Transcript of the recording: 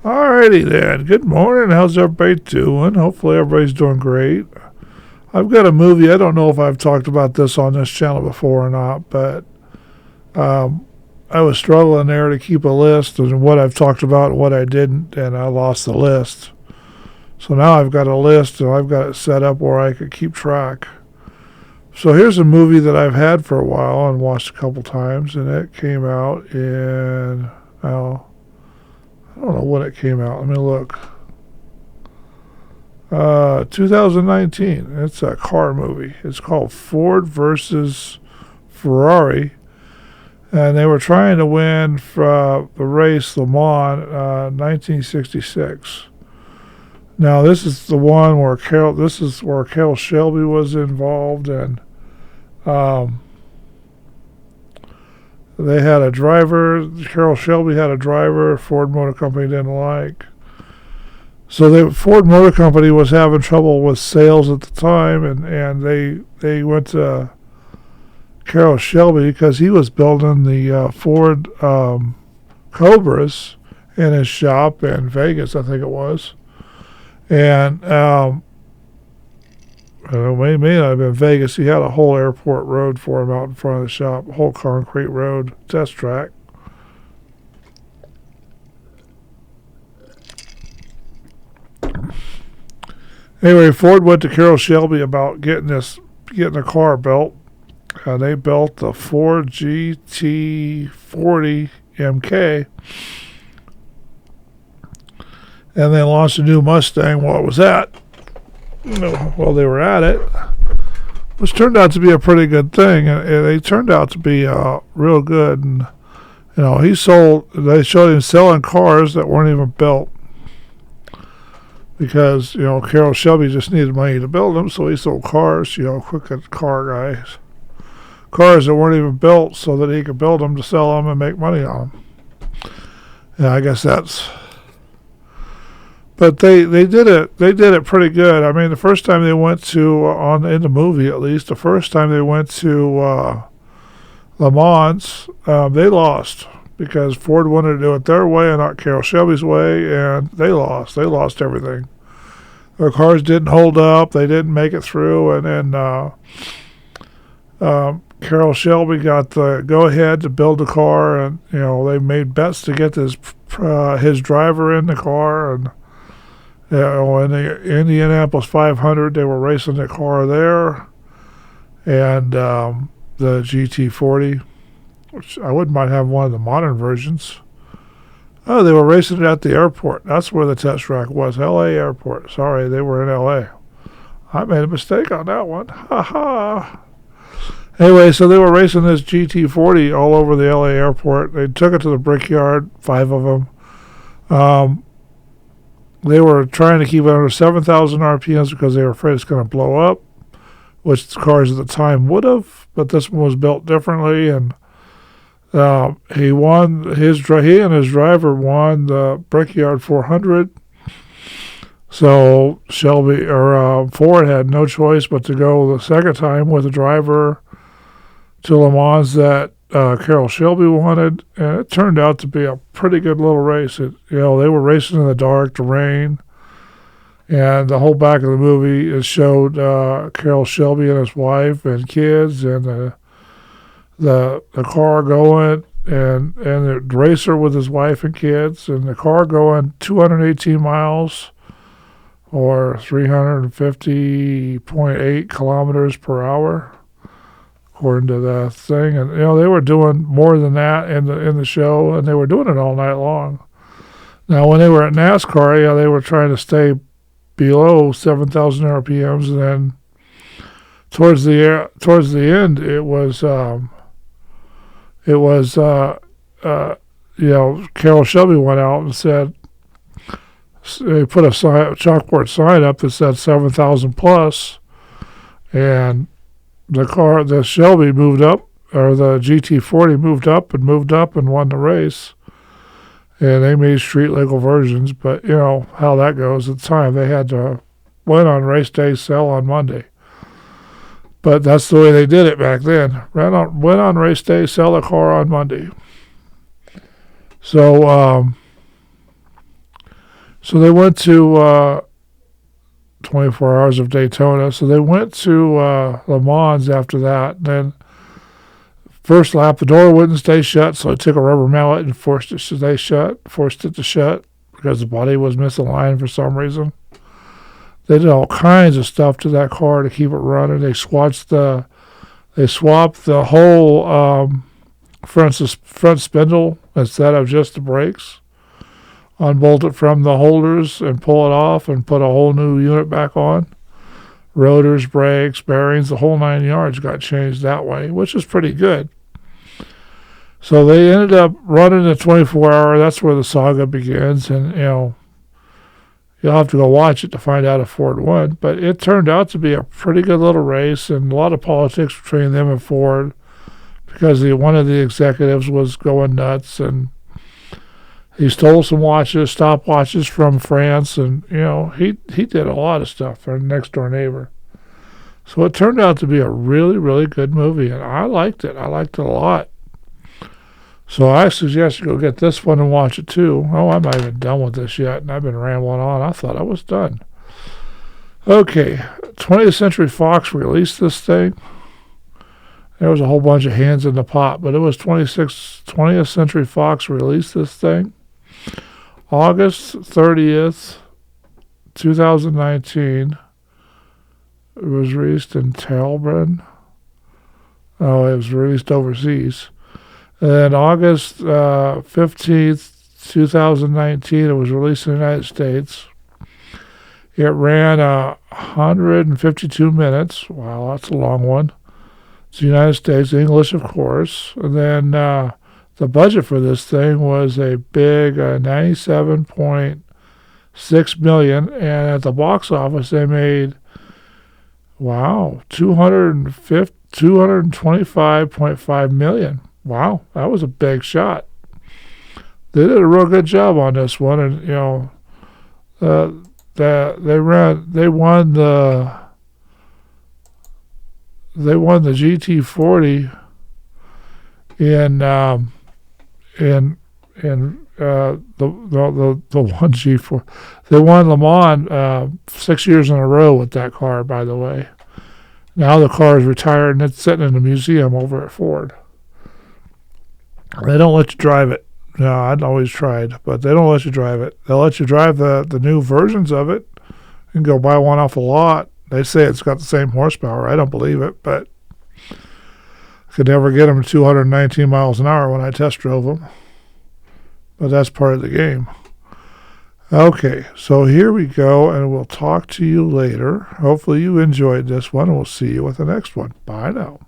Alrighty then. Good morning. How's everybody doing? Hopefully everybody's doing great. I've got a movie. I don't know if I've talked about this on this channel before or not, but I was struggling there to keep a list of what I've talked about and what I didn't, and I lost the list. So now I've got a list, and I've got it set up where I could keep track. So here's a movie that I've had for a while and watched a couple times, and it came out in, well, I don't know when it came out. Let me look. 2019. It's a car movie. It's called Ford versus Ferrari. And they were trying to win the race Le Mans 1966. Now this is the one where Carroll Shelby was involved, and they had a driver. Carroll Shelby had a driver. Ford Motor Company didn't like. So the Ford Motor Company was having trouble with sales at the time, and they went to Carroll Shelby because he was building the Ford Cobras in his shop in Vegas, I think it was. And it may not have been Vegas. He had a whole airport road for him out in front of the shop, a whole concrete road test track. Anyway, Ford went to Carroll Shelby about getting a car built. They built the Ford GT40 MK, and they launched a new Mustang while it was while they were at it, which turned out to be a pretty good thing. And they turned out to be real good. And they showed him selling cars that weren't even built, because Carroll Shelby just needed money to build them, so he sold cars, quick car guys, cars that weren't even built, so that he could build them to sell them and make money on them. Yeah, I guess that's. But they did it pretty good. I mean, the first time they went to in the movie, at least the first time they went to Le Mans, they lost because Ford wanted to do it their way and not Carroll Shelby's way, and they lost. They lost everything. Their cars didn't hold up. They didn't make it through, and then Carroll Shelby got the go-ahead to build the car, and they made bets to get his driver in the car, and in the Indianapolis 500, they were racing the car there, and the GT40, which I wouldn't mind having one of the modern versions. Oh, they were racing it at the airport. That's where the test track was, L.A. Airport. Sorry, they were in L.A. I made a mistake on that one. Ha ha. Anyway, so they were racing this GT40 all over the L.A. airport. They took it to the Brickyard, 5 of them. They were trying to keep it under 7,000 RPMs because they were afraid it's going to blow up, which the cars at the time would have, but this one was built differently, and he and his driver won the Brickyard 400. So Ford had no choice but to go the second time with a driver to Le Mans that Carroll Shelby wanted, and it turned out to be a pretty good little race. They were racing in the dark, the rain, and the whole back of the movie it showed Carroll Shelby and his wife and kids, and the car going, and the racer with his wife and kids, and the car going 218 miles or 350.8 kilometers per hour. According to the thing, and they were doing more than that in the show, and they were doing it all night long. Now, when they were at NASCAR, they were trying to stay below 7,000 RPMs, and then towards the end, Carroll Shelby went out and said, they put a chalkboard sign up that said 7,000 plus, and the Shelby moved up, or the GT40 moved up and won the race. And they made street legal versions, but how that goes at the time. They had to win on race day, sell on Monday. But that's the way they did it back then. Win on race day, sell a car on Monday. So So they went to 24 Hours of Daytona. So they went to Le Mans after that. And then first lap, the door wouldn't stay shut, so I took a rubber mallet and forced it to shut because the body was misaligned for some reason. They did all kinds of stuff to that car to keep it running. They swapped the whole front spindle instead of just the brakes. Unbolt it from the holders and pull it off and put a whole new unit back on. Rotors, brakes, bearings, the whole 9 yards got changed that way, which is pretty good. So they ended up running a 24-hour. That's where the saga begins, and you'll have to go watch it to find out if Ford won. But it turned out to be a pretty good little race, and a lot of politics between them and Ford because one of the executives was going nuts, and he stole some stopwatches from France, and he did a lot of stuff for a next door neighbor. So it turned out to be a really, really good movie, and I liked it. I liked it a lot. So I suggest you go get this one and watch it too. Oh, I'm not even done with this yet, and I've been rambling on. I thought I was done. Okay, 20th Century Fox released this thing. There was a whole bunch of hands in the pot, but it was 20th Century Fox released this thing. August 30th, 2019. It was released in Talbot. Oh, it was released overseas. And then August 15th, 2019, it was released in the United States. It ran 152 minutes. Wow, that's a long one. It's the United States, English, of course. And then the budget for this thing was a big $97.6 million, and at the box office they made $225.5 million. Wow, that was a big shot. They did a real good job on this one, and they won the GT40 in the 1G4. They won Le Mans 6 years in a row with that car, by the way. Now the car is retired and it's sitting in a museum over at Ford. They don't let you drive it. No, I'd always tried, but they don't let you drive it. They'll let you drive the new versions of it. You can go buy one off the lot. They say it's got the same horsepower. I don't believe it, but I could never get them to 219 miles an hour when I test drove them. But that's part of the game. Okay, so here we go, and we'll talk to you later. Hopefully you enjoyed this one, and we'll see you with the next one. Bye now.